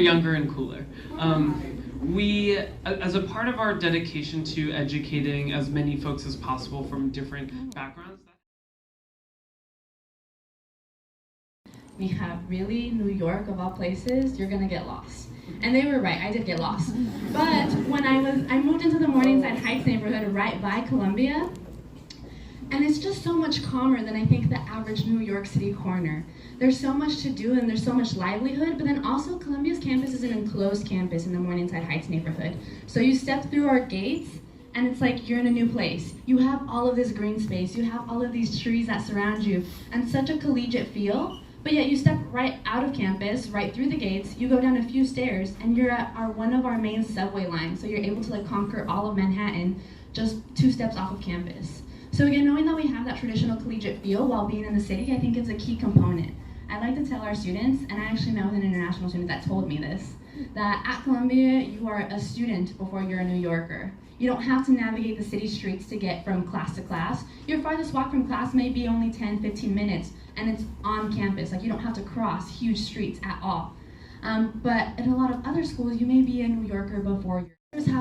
younger and cooler. We, as a part of our dedication to educating as many folks as possible from different backgrounds, we have really New York, of all places, you're gonna get lost. And they were right, I did get lost. But when I moved into the Morningside Heights neighborhood right by Columbia, and it's just so much calmer than I think the average New York City corner. There's so much to do and there's so much livelihood, but then also Columbia's campus is an enclosed campus in the Morningside Heights neighborhood. So you step through our gates and it's like you're in a new place. You have all of this green space, you have all of these trees that surround you, and such a collegiate feel. But yet you step right out of campus, right through the gates, you go down a few stairs, and you're at one of our main subway lines. So you're able to conquer all of Manhattan just 2 steps off of campus. So again, knowing that we have that traditional collegiate feel while being in the city, I think is a key component. I like to tell our students, and I actually met with an international student that told me this, that at Columbia, you are a student before you're a New Yorker. You don't have to navigate the city streets to get from class to class. Your farthest walk from class may be only 10, 15 minutes, and it's on campus. You don't have to cross huge streets at all. But in a lot of other schools, you may be a New Yorker before you're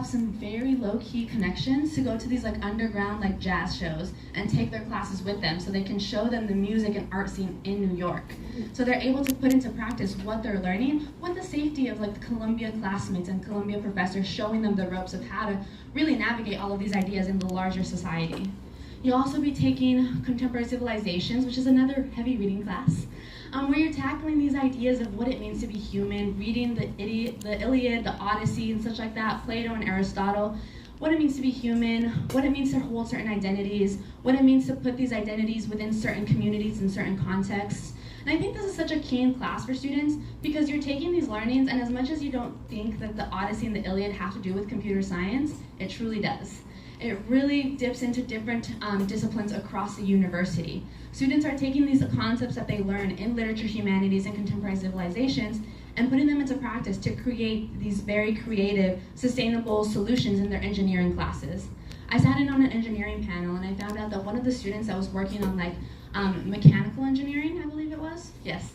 have some very low-key connections to go to these underground jazz shows and take their classes with them so they can show them the music and art scene in New York. So they're able to put into practice what they're learning with the safety of the Columbia classmates and Columbia professors showing them the ropes of how to really navigate all of these ideas in the larger society. You'll also be taking Contemporary Civilizations, which is another heavy reading class, where you're tackling these ideas of what it means to be human, reading the Iliad, the Odyssey, and such like that, Plato and Aristotle, what it means to be human, what it means to hold certain identities, what it means to put these identities within certain communities and certain contexts. And I think this is such a keen class for students because you're taking these learnings, and as much as you don't think that the Odyssey and the Iliad have to do with computer science, it truly does. It really dips into different disciplines across the university. Students are taking these concepts that they learn in literature, humanities, and contemporary civilizations and putting them into practice to create these very creative, sustainable solutions in their engineering classes. I sat in on an engineering panel and I found out that one of the students that was working on mechanical engineering, I believe it was, yes.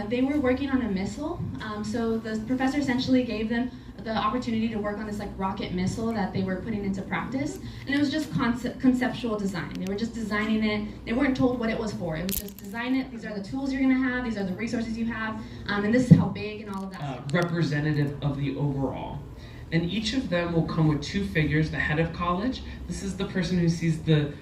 They were working on a missile. So the professor essentially gave them the opportunity to work on this rocket missile that they were putting into practice, and it was just conceptual design. They were just designing it. They weren't told what it was for. It was just design it. These are the tools you're going to have. These are the resources you have, and this is how big and all of that. Representative of the overall. And each of them will come with 2 figures, the head of college. This is the person who sees the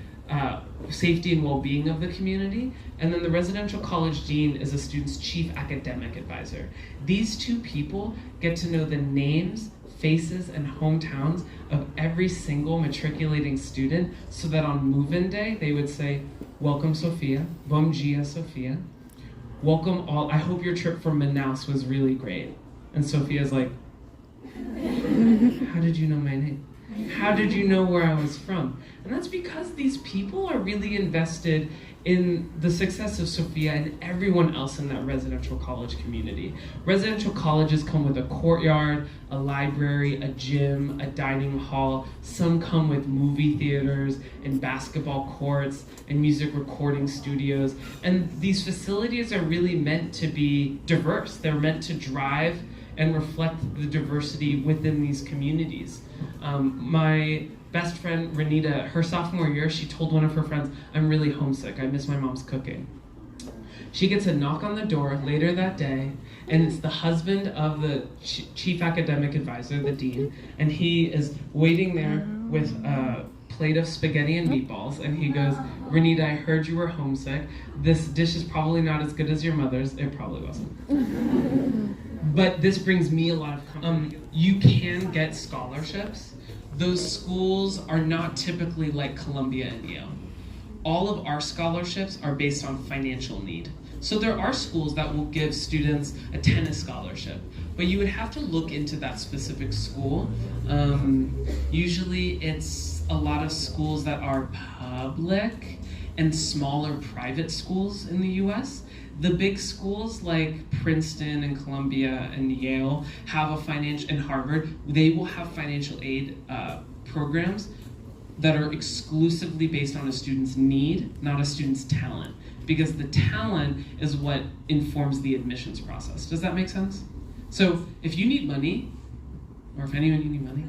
safety and well-being of the community, and then the residential college dean is a student's chief academic advisor. These 2 people get to know the names, faces, and hometowns of every single matriculating student so that on move-in day they would say, "Welcome Sophia, bom dia Sophia, welcome all, I hope your trip from Manaus was really great." And Sophia's like, "How did you know my name? How did you know where I was from?" And that's because these people are really invested in the success of Sophia and everyone else in that residential college community. Residential colleges come with a courtyard, a library, a gym, a dining hall. Some come with movie theaters and basketball courts and music recording studios. And these facilities are really meant to be diverse. They're meant to drive and reflect the diversity within these communities. My best friend, Renita, her sophomore year, she told one of her friends, "I'm really homesick, I miss my mom's cooking." She gets a knock on the door later that day, and it's the husband of the chief academic advisor, the dean, and he is waiting there with a plate of spaghetti and meatballs, and he goes, "Renita, I heard you were homesick. This dish is probably not as good as your mother's." It probably wasn't. But this brings me a lot of comfort. You can get scholarships. Those schools are not typically like Columbia and Yale. All of our scholarships are based on financial need. So there are schools that will give students a tennis scholarship, but you would have to look into that specific school. Usually it's a lot of schools that are public and smaller private schools in the US. The big schools like Princeton and Columbia and Yale have a financial, and Harvard, they will have financial aid programs that are exclusively based on a student's need, not a student's talent, because the talent is what informs the admissions process. Does that make sense? So if you need money, or if anyone you need money,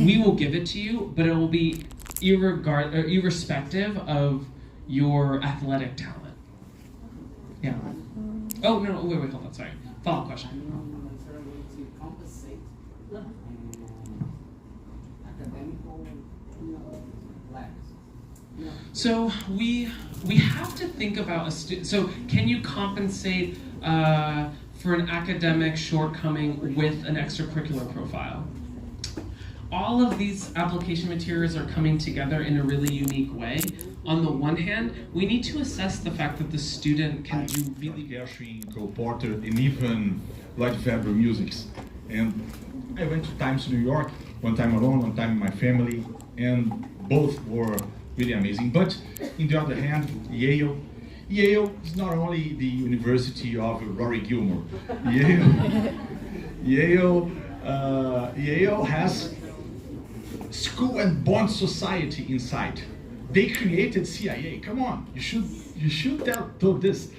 we will give it to you, but it will be irrespective of your athletic talent. Yeah. Oh, no, wait, hold on, sorry. Follow-up question. To compensate academical lacks. So we have to think about so can you compensate for an academic shortcoming with an extracurricular profile? All of these application materials are coming together in a really unique way. On the one hand, we need to assess the fact that the student can do really Gershwin, Cole Porter, and even Lloyd Webber musics. And I went 2 times to New York, 1 time alone, 1 time with my family, and both were really amazing. But on the other hand, Yale is not only the University of Rory Gilmore. Yale has school and bond society inside. They created CIA. Come on, you should tell this.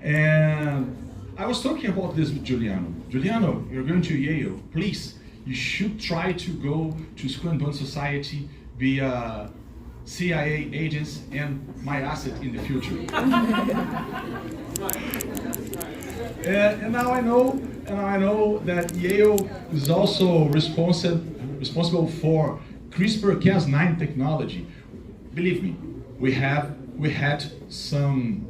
And I was talking about this with Giuliano. Giuliano, you're going to Yale. Please, you should try to go to school and bond society, be a CIA agents and my asset in the future. And now I know that Yale is also responsible for CRISPR-Cas9 technology. Believe me, we had some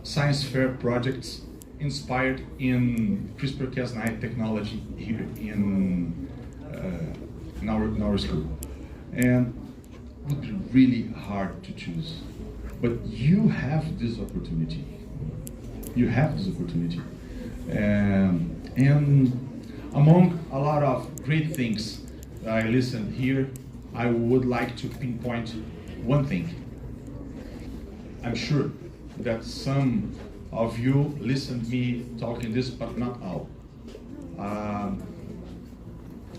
science fair projects inspired in CRISPR-Cas9 technology here in our school, and it would be really hard to choose. But you have this opportunity. You have this opportunity, and among a lot of great things that I listened here, I would like to pinpoint one thing. I'm sure that some of you listened me talking this, but not all.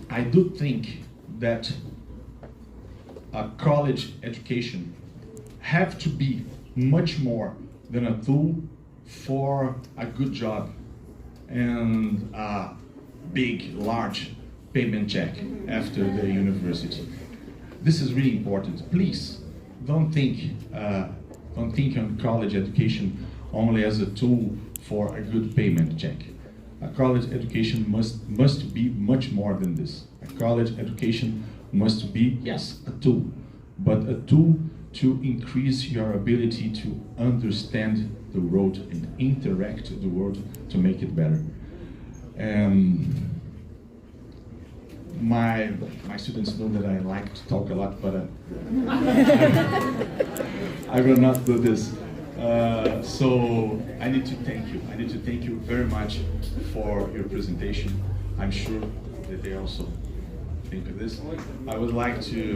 I do think that a college education have to be much more than a tool for a good job and a big, large payment check after the university. This is really important. Please don't think on college education only as a tool for a good payment check. A college education must be much more than this. A college education must be, yes, a tool, but a tool to increase your ability to understand the world and interact with the world to make it better. My students know that I like to talk a lot, but I will not do this. So I need to thank you. I need to thank you very much for your presentation. I'm sure that they also think of this. I would like to.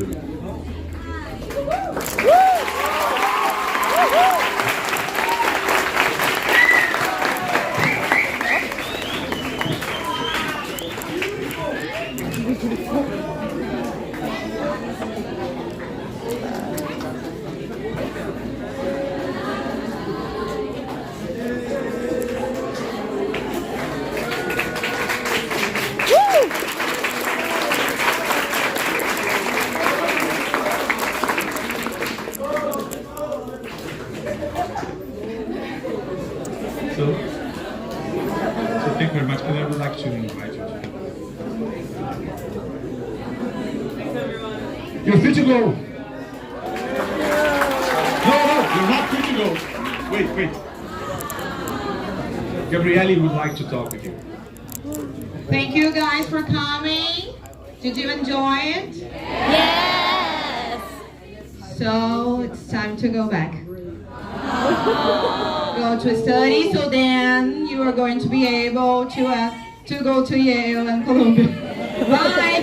So thank you very much, and I would like to invite you to. You're free to go. No, you're not free to go. Wait. Gabriele would like to talk with you. Thank you guys for coming. Did you enjoy it? Yes! So it's time to go back. Go to study, so then you are going to be able to go to Yale and Columbia. Bye!